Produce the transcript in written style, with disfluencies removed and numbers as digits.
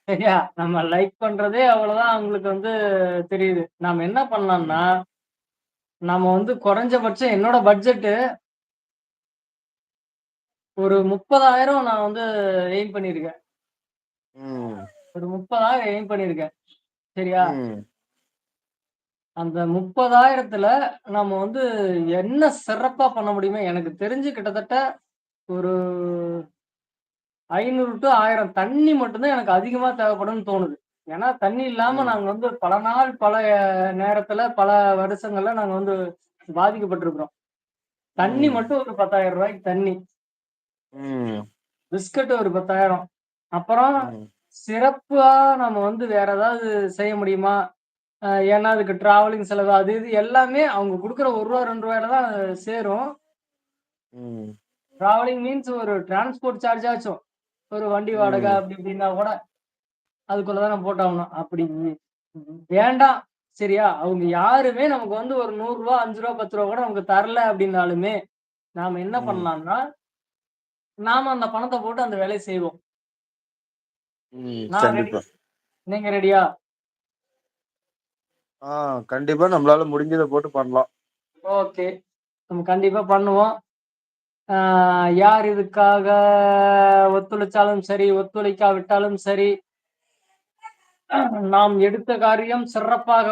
சரியா? நம்ம லைக் பண்றதே அவ்வளோதான் அவங்களுக்கு வந்து தெரியுது. நாம என்ன பண்ணலாம்னா, ம். நாம வந்து குறைஞ்சபட்சம் என்னோட பட்ஜெட்டு ஒரு 30,000 நான் வந்து எய்ம் பண்ணியிருக்கேன். ம். ஒரு 30,000 எய்ம் பண்ணியிருக்கேன். சரியா? ம். அந்த 30,000த்துல நம்ம வந்து என்ன சிறப்பா பண்ண முடியுமோ எனக்கு தெரிஞ்சு கிட்டத்தட்ட ஒரு 500 டூ 1000 தண்ணி மட்டும் தான் எனக்கு அதிகமா தேவைப்படும்னு தோணுது. ஏன்னா, தண்ணி இல்லாம ம். நாங்க வந்து பல நாள், பல நேரத்துல, பல வருஷங்கள்ல நாங்க வந்து பாதிக்கப்பட்டுருக்கிறோம். தண்ணி ம். மட்டும் ஒரு ரூ. 10,000 தண்ணி. ம். பிஸ்கட் ஒரு 10,000 அப்புறம் ம். சிறப்பா நம்ம வந்து வேற ஏதாவது செய்ய முடியுமா? ஏன்னா அதுக்கு டிராவலிங் செலவு அது இது எல்லாமே அவங்க குடுக்குற ரூ. 1 ரூ. 2ல தான் சேரும். ம். டிராவலிங் மீன்ஸ் ஒரு டிரான்ஸ்போர்ட் சார்ஜாச்சும். ஒரு வண்டி வாடகை ம். அப்படி இப்படின்னா கூட அதுக்குள்ள தான் நம்ம போட்டாகணும். அப்படி வேண்டாம். சரியா? அவங்க யாருமே நமக்கு வந்து ஒரு ரூ. 100 ரூ. 5 ரூ. 10 கூட நமக்கு தரல அப்படின்னாலுமே, நாம என்ன ம். பண்ணலாம்னா, நாம அந்த பணத்த போட்டு அந்த வேலைய செய்வோம். ம். நான் ரெடி. கண்டிப்பா. நீங்க ரெடியா? ஆ கண்டிப்பா நம்மளால முடிஞ்சத போட்டு பண்ணலாம். ஓகே. நம்ம கண்டிப்பா பண்ணுவோம். ஆ யார் இதுக்காக ஒத்துழைச்சாலும் சரி, ஒத்துழைக்காவிட்டாலும் சரி, நாம் எடுத்த காரியம் சிறப்பாக